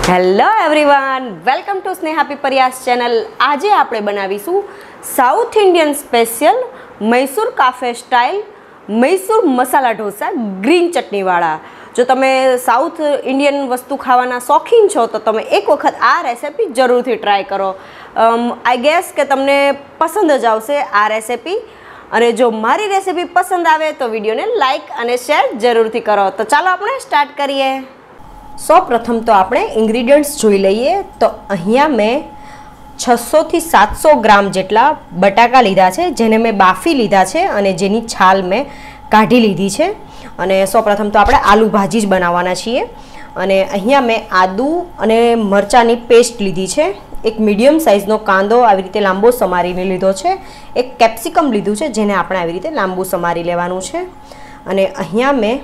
Hello everyone, welcome to Snehapipariya channel. આજે આપણે બનાવીશું South Indian special Mysore cafe style Mysore masala dosa green ચટણીવાળા. જો તમે સાઉથ ઇન્ડિયન વસ્તુ ખાવાના શોખીન છો તો તમે એક વખત આ રેસિપી જરૂરથી ટ્રાય કરો. આઈ ગેસ કે તમને પસંદ જ આવશે આ રેસિપી. અને જો મારી રેસિપી પસંદ આવે તો વિડીયોને લાઇક અને શેર જરૂરથી કરો. તો ચાલો આપણે સ્ટાર્ટ કરીએ. સૌપ્રથમ તો આપણે ઇન્ગ્રીડિયન્ટ્સ જોઈ લઈએ. તો અહીંયા મેં 600 થી 700 ગ્રામ જેટલા બટાકા લીધા છે, જેને મેં બાફી લીધા છે અને જેની છાલ મેં કાઢી લીધી છે. અને સૌપ્રથમ તો આપણે આલુ ભાજી જ બનાવવાના છીએ. અને અહીંયા મેં આદુ અને મરચાંની પેસ્ટ લીધી છે. એક મીડિયમ સાઇઝનો કાંદો આવી રીતે લાંબો સમારીને લીધો છે. એક કેપ્સિકમ લીધું છે, જેને આપણે આવી રીતે લાંબુ સમારી લેવાનું છે. અને અહીંયા મેં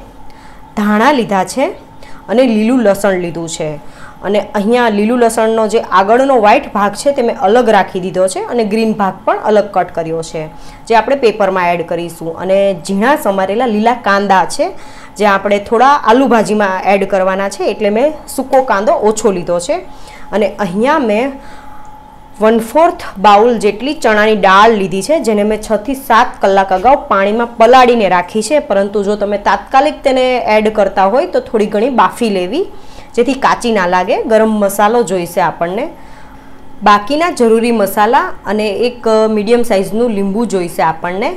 ધાણા લીધા છે અને લીલું લસણ લીધું છે. અને અહીંયા લીલું લસણનો જે આગળનો વ્હાઈટ ભાગ છે તે મેં અલગ રાખી દીધો છે અને ગ્રીન ભાગ પણ અલગ કટ કર્યો છે, જે આપણે પેપરમાં એડ કરીશું. અને ઝીણા સમારેલા લીલા કાંદા છે, જે આપણે થોડા આલુ ભાજીમાં એડ કરવાના છે, એટલે મેં સૂકો કાંદો ઓછો લીધો છે. અને અહીંયા મેં 1/4 બાઉલ જેટલી ચણાની દાળ લીધી છે, જેને મેં 6 થી 7 કલાક અગાઉ પાણીમાં પલાળીને રાખી છે. પરંતુ જો તમે તાત્કાલિક તેને એડ કરતા હોય તો થોડી ઘણી બાફી લેવી, જેથી કાચી ના લાગે. ગરમ મસાલો જોઈશે આપણને, બાકીના જરૂરી મસાલા અને એક મીડિયમ સાઇઝનું લીંબુ જોઈશે આપણને,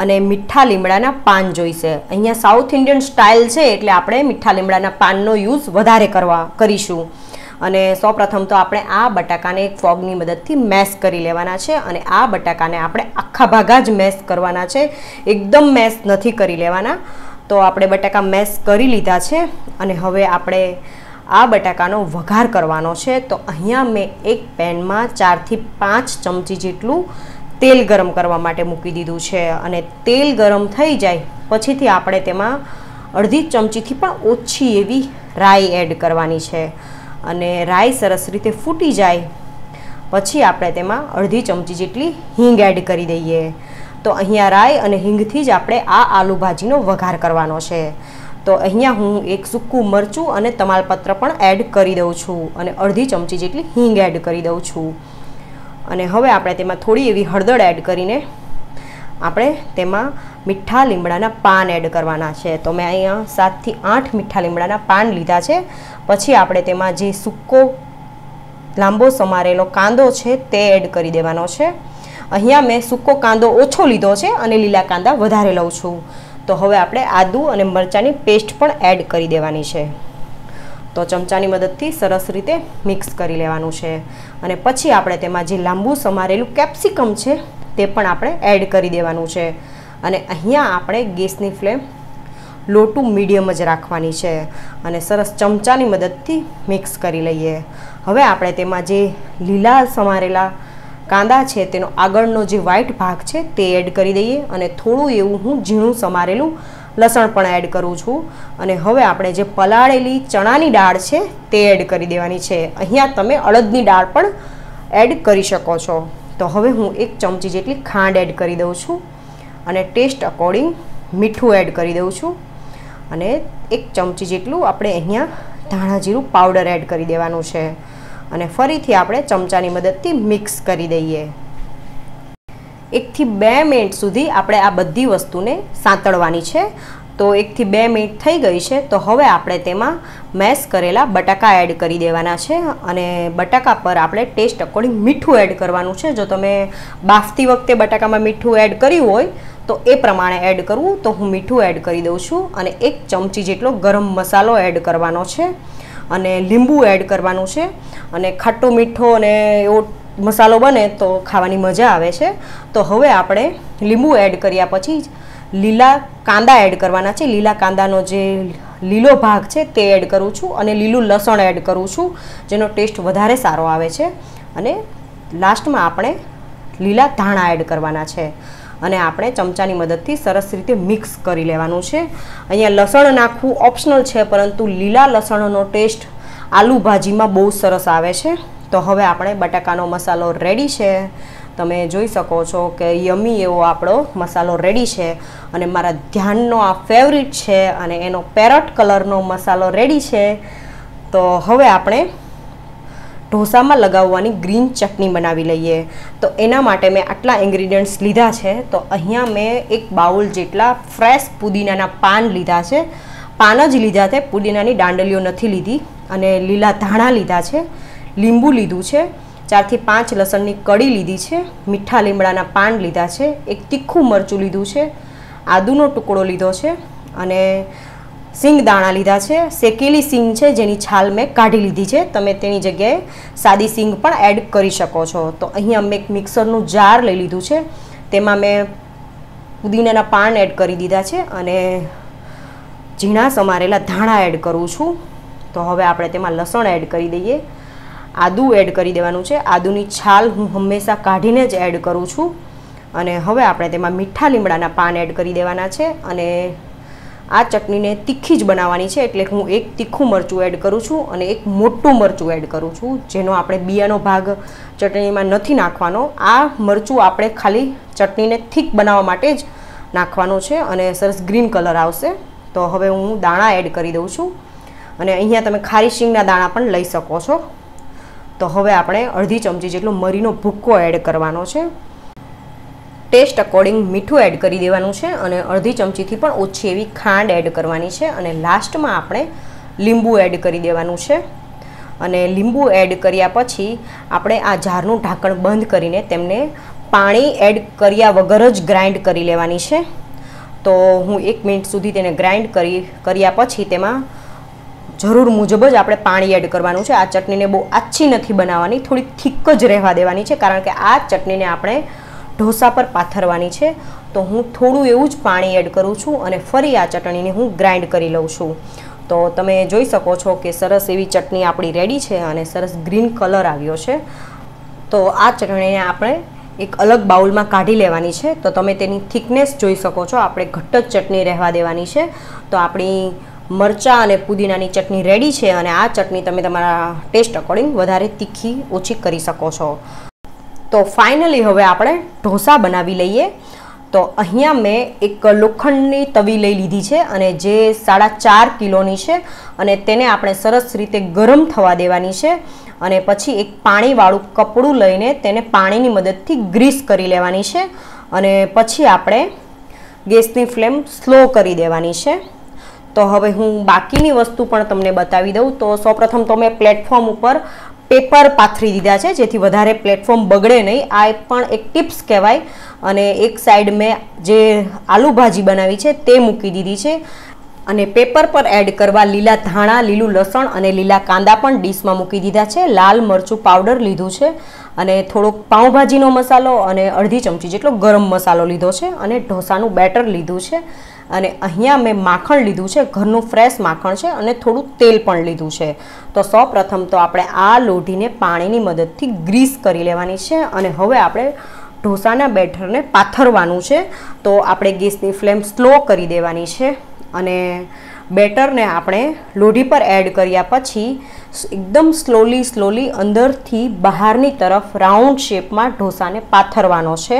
અને મીઠા લીમડાના પાન જોઈશે. અહીંયા સાઉથ ઇન્ડિયન સ્ટાઇલ છે એટલે આપણે મીઠા લીમડાના પાનનો યુઝ વધારે કરીશું. અને સૌપ્રથમ તો આપણે આ બટાકાને એક ફોગની મદદથી મેશ કરી લેવાના છે. અને આ બટાકાને આપણે આખા ભાગા જ મેશ કરવાના છે, એકદમ મેશ નથી કરી લેવાના. તો આપણે બટાકા મેશ કરી લીધા છે. અને હવે આપણે આ બટાકાનો વઘાર કરવાનો છે. તો અહીંયા મેં એક પેનમાં 4 થી 5 ચમચી જેટલું તેલ ગરમ કરવા માટે મૂકી દીધું છે. અને તેલ ગરમ થઈ જાય પછીથી આપણે તેમાં અડધી ચમચીથી પણ ઓછી એવી રાઈ એડ કરવાની છે. અને રાઈ સરસ રીતે ફૂટી જાય પછી આપણે તેમાં અડધી ચમચી જેટલી હિંગ એડ કરી દઈએ. તો અહીંયા રાઈ અને હિંગથી જ આપણે આ આલુ ભાજીનો વઘાર કરવાનો છે. તો અહીંયા હું એક સૂકું મરચું અને તમાલપત્ર પણ એડ કરી દઉં છું અને અડધી ચમચી જેટલી હિંગ એડ કરી દઉં છું. અને હવે આપણે તેમાં થોડી એવી હળદર એડ કરીને આપણે તેમાં મીઠા લીમડાના પાન એડ કરવાના છે. તો મેં અહીંયા 7 થી 8 મીઠા લીમડાના પાન લીધા છે. પછી આપણે તેમાં જે સૂકો લાંબો સમારેલો કાંદો છે તે એડ કરી દેવાનો છે. અહીંયા મેં સૂકો કાંદો ઓછો લીધો છે અને લીલા કાંદા વધારે લઉં છું. તો હવે આપણે આદુ અને મરચાંની પેસ્ટ પણ એડ કરી દેવાની છે. તો ચમચાની મદદથી સરસ રીતે મિક્સ કરી લેવાનું છે. અને પછી આપણે તેમાં જે લાંબુ સમારેલું કેપ્સિકમ છે તે પણ આપણે એડ કરી દેવાનું છે. અને અહીંયા આપણે ગેસની ફ્લેમ લો ટુ મીડિયમ જ રાખવાની છે અને સરસ ચમચાની મદદથી મિક્સ કરી લઈએ. હવે આપણે તેમાં જે લીલા સમારેલા કાંદા છે તેનો આગળનો જે વ્હાઈટ ભાગ છે તે એડ કરી દઈએ. અને થોડું એવું હું ઝીણું સમારેલું લસણ પણ એડ કરું છું. અને હવે આપણે જે પલાળેલી ચણાની દાળ છે તે એડ કરી દેવાની છે. અહીંયા તમે અડદની દાળ પણ એડ કરી શકો છો. તો હવે હું 1 ચમચી જેટલી ખાંડ એડ કરી દઉં છું અને ટેસ્ટ અકોર્ડિંગ મીઠું એડ કરી દઉં છું. અને 1 ચમચી જેટલું આપણે અહીંયા ધાણા-જીરું પાવડર એડ કરી દેવાનું છે. અને ફરીથી આપણે ચમચાની મદદથી મિક્સ કરી દઈએ. 1 થી 2 મિનિટ સુધી આપણે આ બધી વસ્તુને સાંતળવાની છે. તો 1 થી 2 મિનિટ થઈ ગઈ છે. તો હવે આપણે તેમાં મેશ કરેલા બટાકા એડ કરી દેવાના છે. અને બટાકા પર આપણે ટેસ્ટ અકોર્ડિંગ મીઠું એડ કરવાનું છે. જો તમે બાફતી વખતે બટાકામાં મીઠું એડ કર્યું હોય તો એ પ્રમાણે એડ કરવું. તો હું મીઠું એડ કરી દઉં છું. અને 1 ચમચી જેટલો ગરમ મસાલો એડ કરવાનો છે. અને લીંબુ એડ કરવાનું છે. અને ખાટો મીઠો અને એવો મસાલો બને તો ખાવાની મજા આવે છે. તો હવે આપણે લીંબુ એડ કર્યા પછી લીલા કાંદા એડ કરવાના છે. લીલા કાંદાનો જે લીલો ભાગ છે તે એડ કરું છું અને લીલું લસણ એડ કરું છું, જેનો ટેસ્ટ વધારે સારો આવે છે. અને લાસ્ટમાં આપણે લીલા ધાણા એડ કરવાના છે. અને આપણે ચમચાની મદદથી સરસ રીતે મિક્સ કરી લેવાનું છે. અહીંયા લસણ નાખવું ઓપ્શનલ છે, પરંતુ લીલા લસણનો ટેસ્ટ આલુ ભાજીમાં બહુ સરસ આવે છે. તો હવે આપણે બટાકાનો મસાલો રેડી છે. તમે જોઈ શકો છો કે યમી એવો આપણો મસાલો રેડી છે. અને મારા ધ્યાનનો આ ફેવરિટ છે અને એનો પેરટ કલરનો મસાલો રેડી છે. તો હવે આપણે ઢોસામાં લગાવવાની ગ્રીન ચટણી બનાવી લઈએ. તો એના માટે મેં આટલા ઇન્ગ્રીડિયન્ટ્સ લીધા છે. તો અહીંયા મેં એક બાઉલ જેટલા ફ્રેશ પુદીનાના પાન લીધા છે. પાન જ લીધા છે, પુદીનાની દાંડલીઓ નથી લીધી. અને લીલા ધાણા લીધા છે, લીંબુ લીધું છે, 4 થી 5 લસણની કળી લીધી છે, મીઠા લીમડાના પાન લીધા છે, એક તીખું મરચું લીધું છે, આદુનો ટુકડો લીધો છે અને સિંગ દાણા લીધા છે. શેકેલી સિંગ છે જેની છાલ મેં કાઢી લીધી છે. તમે તેની જગ્યાએ સાદી સિંગ પણ એડ કરી શકો છો. તો અહીંયા મેં એક મિક્સરનું જાર લઈ લીધું છે. તેમાં મેં પુદીનાના પાન એડ કરી દીધા છે અને ઝીણા સમારેલા ધાણા એડ કરું છું. તો હવે આપણે તેમાં લસણ એડ કરી દઈએ, આદું એડ કરી દેવાનું છે. આદુની છાલ હું હંમેશા કાઢીને જ એડ કરું છું. અને હવે આપણે તેમાં મીઠા લીમડાના પાન એડ કરી દેવાના છે. અને આ ચટણીને તીખી જ બનાવવાની છે એટલે હું એક તીખું મરચું એડ કરું છું અને એક મોટું મરચું એડ કરું છું, જેનો આપણે બિયાનો ભાગ ચટણીમાં નથી નાખવાનો. આ મરચું આપણે ખાલી ચટણીને થીક બનાવવા માટે જ નાખવાનું છે અને સરસ ગ્રીન કલર આવશે. તો હવે હું દાણા એડ કરી દઉં છું અને અહીંયા તમે ખારી શીંગના દાણા પણ લઈ શકો છો. તો હવે આપણે અડધી ચમચી જેટલો મરીનો ભૂક્કો એડ કરવાનો છે. ટેસ્ટ અકોર્ડિંગ મીઠું એડ કરી દેવાનું છે અને અડધી ચમચીથી પણ ઓછી એવી ખાંડ એડ કરવાની છે. અને લાસ્ટમાં આપણે લીંબુ એડ કરી દેવાનું છે. અને લીંબુ એડ કર્યા પછી આપણે આ જારનું ઢાંકણ બંધ કરીને તેમને પાણી એડ કર્યા વગર જ ગ્રાઇન્ડ કરી લેવાની છે. તો હું 1 મિનિટ સુધી તેને ગ્રાઇન્ડ કર્યા પછી તેમાં જરૂર મુજબ જ આપણે પાણી એડ કરવાનું છે. આ ચટણીને બહુ આછી નથી બનાવવાની, થોડી થીક જ રહેવા દેવાની છે, કારણ કે આ ચટણીને આપણે ઢોસા પર પાથરવાની છે. તો હું થોડું એવું જ પાણી એડ કરું છું અને ફરી આ ચટણીને હું ગ્રાઇન્ડ કરી લઉં છું. તો તમે જોઈ શકો છો કે સરસ એવી ચટણી આપણી રેડી છે અને સરસ ગ્રીન કલર આવ્યો છે. તો આ ચટણીને આપણે એક અલગ બાઉલમાં કાઢી લેવાની છે. તો તમે તેની થિકનેસ જોઈ શકો છો, આપણે ઘટ્ટ જ ચટણી રહેવા દેવાની છે. તો આપણી મરચાં અને પુદીનાની ચટણી રેડી છે અને આ ચટણી તમે તમારા ટેસ્ટ અકોર્ડિંગ વધારે તીખી ઓછી કરી શકો છો. તો ફાઇનલી હવે આપણે ઢોસા બનાવી લઈએ. તો અહીંયા મેં એક લોખંડની તવી લઈ લીધી છે અને જે 4.5 કિલોની છે અને તેને આપણે સરસ રીતે ગરમ થવા દેવાની છે. અને પછી એક પાણીવાળું કપડું લઈને તેને પાણીની મદદથી ગ્રીસ કરી લેવાની છે. અને પછી આપણે ગેસની ફ્લેમ સ્લો કરી દેવાની છે. તો હવે હું બાકીની વસ્તુ પણ તમને બતાવી દઉં. તો સૌપ્રથમ તો મેં પ્લેટફોર્મ ઉપર પેપર પાથરી દીધા છે જેથી વધારે પ્લેટફોર્મ બગડે નહીં. આ પણ એક ટિપ્સ કહેવાય. અને એક સાઈડ મેં જે આલુ ભાજી બનાવી છે તે મૂકી દીધી છે. અને પેપર પર એડ કરવા લીલા ધાણા, લીલું લસણ અને લીલા કાંદા પણ ડીશમાં મૂકી દીધા છે. લાલ મરચું પાવડર લીધું છે અને થોડોક પાઉંભાજીનો મસાલો અને અડધી ચમચી જેટલો ગરમ મસાલો લીધો છે અને ઢોસાનું બેટર લીધું છે. અને અહીંયા મેં માખણ લીધું છે, ઘરનું ફ્રેશ માખણ છે અને થોડું તેલ પણ લીધું છે. તો સૌપ્રથમ તો આપણે આ લોઢીને પાણીની મદદથી ગ્રીસ કરી લેવાની છે. અને હવે આપણે ઢોસાના બેટરને પાથરવાનું છે. તો આપણે ગેસની ફ્લેમ સ્લો કરી દેવાની છે અને બેટરને આપણે લોઢી પર એડ કર્યા પછી એકદમ સ્લોલી અંદરથી બહારની તરફ રાઉન્ડ શેપમાં ઢોસાને પાથરવાનો છે.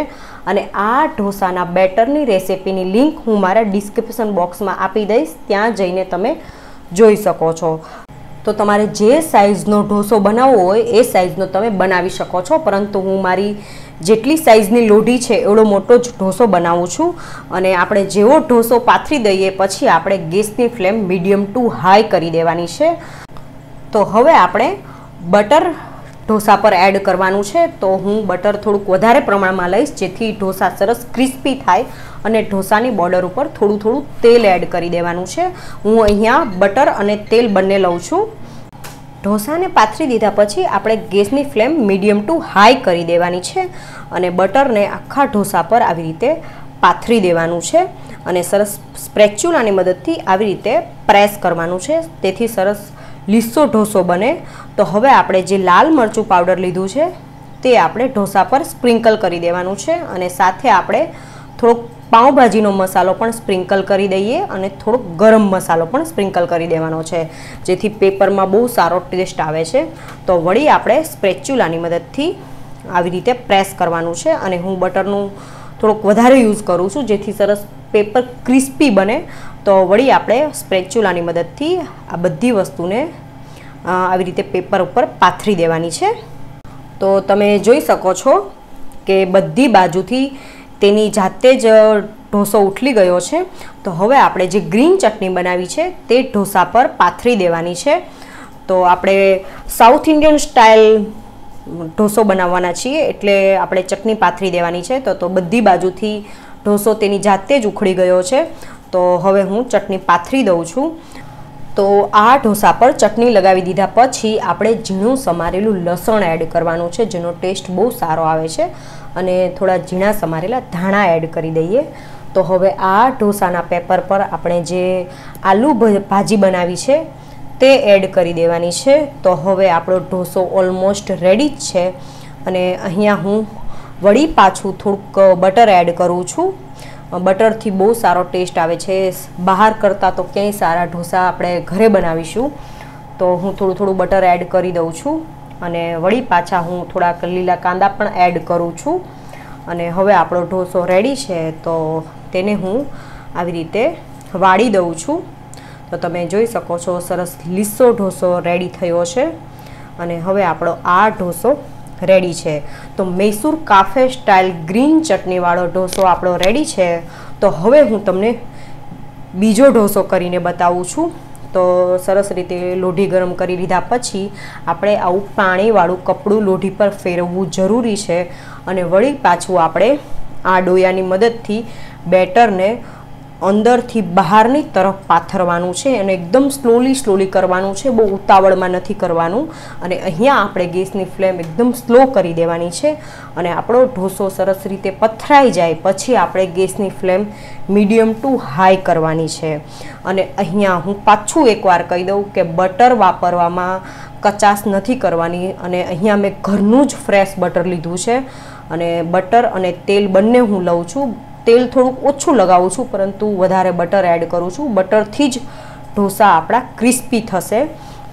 અને આ ઢોસાના બેટરની રેસિપીની લિંક હું મારા ડિસ્ક્રિપ્શન બોક્સમાં આપી દઈશ, ત્યાં જઈને તમે જોઈ શકો છો. તો તમારે જે સાઇઝનો ઢોસો બનાવવો હોય એ સાઇઝનો તમે બનાવી શકો છો, પરંતુ હું મારી જેટલી સાઇઝની લોઢી છે એવડો મોટો જ ઢોસો બનાવું છું. અને આપણે જેવો ઢોસો પાથરી દઈએ પછી આપણે ગેસની ફ્લેમ મીડિયમ ટુ હાઈ કરી દેવાની છે. તો હવે આપણે બટર ઢોસા પર એડ કરવાનું છે. તો હું બટર થોડુંક વધારે પ્રમાણમાં લઈશ જેથી ઢોસા સરસ ક્રિસ્પી થાય. અને ઢોસાની બોર્ડર ઉપર થોડું તેલ એડ કરી દેવાનું છે. હું અહીંયા બટર અને તેલ બંને લઉં છું. ઢોસાને પાથરી દીધા પછી આપણે ગેસની ફ્લેમ મીડિયમ ટુ હાઈ કરી દેવાની છે અને બટરને આખા ઢોસા પર આવી રીતે પાથરી દેવાનું છે અને સરસ સ્પેચ્યુલાની મદદથી આવી રીતે પ્રેસ કરવાનું છે, તેથી સરસ લીસો ઢોસો બને. તો હવે આપણે જે લાલ મરચું પાવડર લીધું છે તે આપણે ઢોસા પર સ્પ્રિંકલ કરી દેવાનું છે અને સાથે આપણે થોડોક પાઉંભાજીનો મસાલો પણ સ્પ્રિંકલ કરી દઈએ અને થોડોક ગરમ મસાલો પણ સ્પ્રિંકલ કરી દેવાનો છે જેથી પેપરમાં બહુ સારો ટેસ્ટ આવે છે. તો વળી આપણે સ્પેચ્યુલાની મદદથી આવી રીતે પ્રેસ કરવાનું છે અને હું બટરનું થોડોક વધારે યુઝ કરું છું જેથી સરસ પેપર ક્રિસ્પી બને. તો વળી આપણે સ્પેચ્યુલાની મદદથી આ બધી વસ્તુને આવી રીતે પેપર ઉપર પાથરી દેવાની છે। તો તમે જોઈ શકો છો કે બધી બાજુથી તેની જાતે જ ઢોસો ઉઠલી ગયો છે। તો હવે આપણે જે ગ્રીન ચટણી બનાવી છે તે ઢોસા પર પાથરી દેવાની છે। તો આપણે સાઉથ ઇન્ડિયન સ્ટાઇલ ઢોસો બનાવવાના છીએ એટલે આપણે ચટણી પાથરી દેવાની છે। તો બધી બાજુથી ઢોસો તેની જાતે જ ઉખડી ગયો છે। તો હવે હું ચટણી પાથરી દઉં છું। તો આ ઢોસા પર ચટણી લગાવી દીધા પછી આપણે ઝીણું સમારેલું લસણ એડ કરવાનું છે, જેનો ટેસ્ટ બહુ સારો આવે છે, અને થોડા ઝીણા સમારેલા ધાણા એડ કરી દઈએ। તો હવે આ ઢોસાના પેપર પર આપણે જે આલુ ભાજી બનાવી છે તે એડ કરી દેવાની છે। તો હવે આપણો ઢોસો ઓલમોસ્ટ રેડી જ છે, અને અહીંયા હું વળી પાછું થોડુંક બટર એડ કરું છું। બટરથી બહુ સારો ટેસ્ટ આવે છે, બહાર કરતાં તો ક્યાંય સારા ઢોસા આપણે ઘરે બનાવીશું। તો હું થોડું થોડું બટર એડ કરી દઉં છું, અને વળી પાછા હું થોડાક લીલા કાંદા પણ એડ કરું છું। અને હવે આપણો ઢોસો રેડી છે, તો તેને હું આવી રીતે વાળી દઉં છું। તો તમે જોઈ શકો છો સરસ લીસો ઢોસો રેડી થયો છે, અને હવે આપણો આ ઢોસો રેડી છે। તો મૈસૂર કાફે સ્ટાઇલ ગ્રીન ચટણીવાળો ઢોસો આપણો રેડી છે। તો હવે હું તમને બીજો ઢોસો કરીને બતાવું છું। તો સરસ રીતે લોઢી ગરમ કરી લીધા પછી આપણે આવું પાણીવાળું કપડું લોઢી પર ફેરવવું જરૂરી છે, અને વળી પાછું આપણે આ ડોયાની મદદથી બેટરને અંદરથી બહારની તરફ પાથરવાનું છે, અને એકદમ સ્લોલી કરવાનું છે, બહુ ઉતાવળમાં નથી કરવાનું। અને અહીંયા આપણે ગેસની ફ્લેમ એકદમ સ્લો કરી દેવાની છે, અને આપણો ઢોસો સરસ રીતે પથરાઈ જાય પછી આપણે ગેસની ફ્લેમ મીડિયમ ટુ હાઈ કરવાની છે। અને અહીંયા હું પાછું એકવાર કહી દઉં કે બટર વાપરવામાં કચાશ નથી કરવાની, અને અહીંયા મેં ઘરનું જ ફ્રેશ બટર લીધું છે, અને બટર અને તેલ બંને હું લઉં છું। તેલ થોડુંક ઓછું લગાવું છું, પરંતુ વધારે બટર એડ કરું છું। બટરથી જ ઢોસા આપણા ક્રિસ્પી થશે।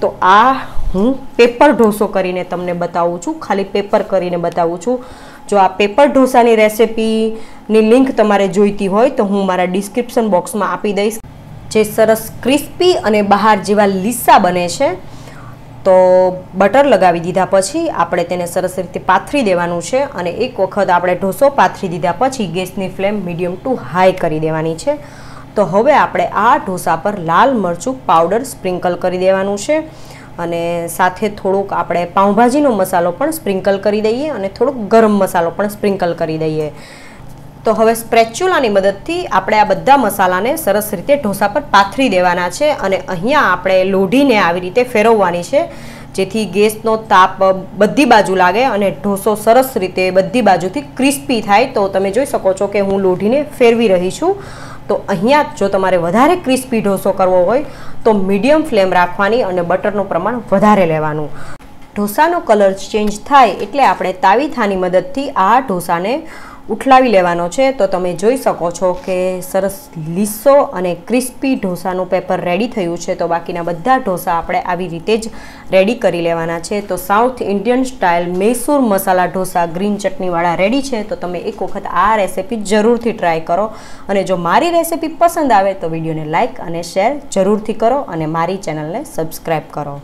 તો આ હું પેપર ઢોસો કરીને તમને બતાવું છું, ખાલી પેપર કરીને બતાવું છું। જો આ પેપર ઢોસાની રેસિપીની લિંક તમારે જોઈતી હોય તો હું મારા ડિસ્ક્રિપ્શન બોક્સમાં આપી દઈશ, જે સરસ ક્રિસ્પી અને બહાર જેવા લીસા બને છે। તો બટર લગાવી દીધા પછી આપણે તેને સરસ રીતે પાથરી દેવાનું છે, અને એક વખત આપણે ઢોસો પાથરી દીધા પછી ગેસની ફ્લેમ મીડિયમ ટુ હાઈ કરી દેવાની છે। તો હવે આપણે આ ઢોસા પર લાલ મરચું પાવડર સ્પ્રિંકલ કરી દેવાનું છે, અને સાથે થોડુંક આપણે પાઉંભાજીનો મસાલો પણ સ્પ્રિંકલ કરી દઈએ, અને થોડુંક ગરમ મસાલો પણ સ્પ્રિંકલ કરી દઈએ। તો હવે સ્પ્રેચ્યુલાની મદદથી આપણે આ બધા મસાલાને સરસ રીતે ઢોસા પર પાથરી દેવાના છે, અને અહીંયા આપણે લોઢીને આવી રીતે ફેરવવાની છે, જેથી ગેસનો તાપ બધી બાજુ લાગે અને ઢોસો સરસ રીતે બધી બાજુથી ક્રિસ્પી થાય। તો તમે જોઈ શકો છો કે હું લોઢીને ફેરવી રહી છું। તો અહીંયા જો તમારે વધારે ક્રિસ્પી ઢોસો કરવો હોય તો મીડિયમ ફ્લેમ રાખવાની અને બટરનું પ્રમાણ વધારે લેવાનું। ઢોસાનો કલર ચેન્જ થાય એટલે આપણે તાવીથાની મદદથી આ ઢોસાને ઉઠલાવી લેવાનો છે। તો તમે જોઈ શકો છો કે સરસ લીસો અને ક્રિસ્પી ઢોસાનું પેપર રેડી થયું છે। તો બાકીના બધા ઢોસા આપણે આવી રીતે જ રેડી કરી લેવાના છે। તો south Indian style Mysore masala dosa green ચટણીવાળા ready છે। તો તમે એક વખત આ રેસિપી જરૂરથી ટ્રાય કરો, અને જો મારી રેસિપી પસંદ આવે તો વિડીયોને લાઇક અને શેર જરૂરથી કરો, અને મારી ચેનલને સબસ્ક્રાઈબ કરો।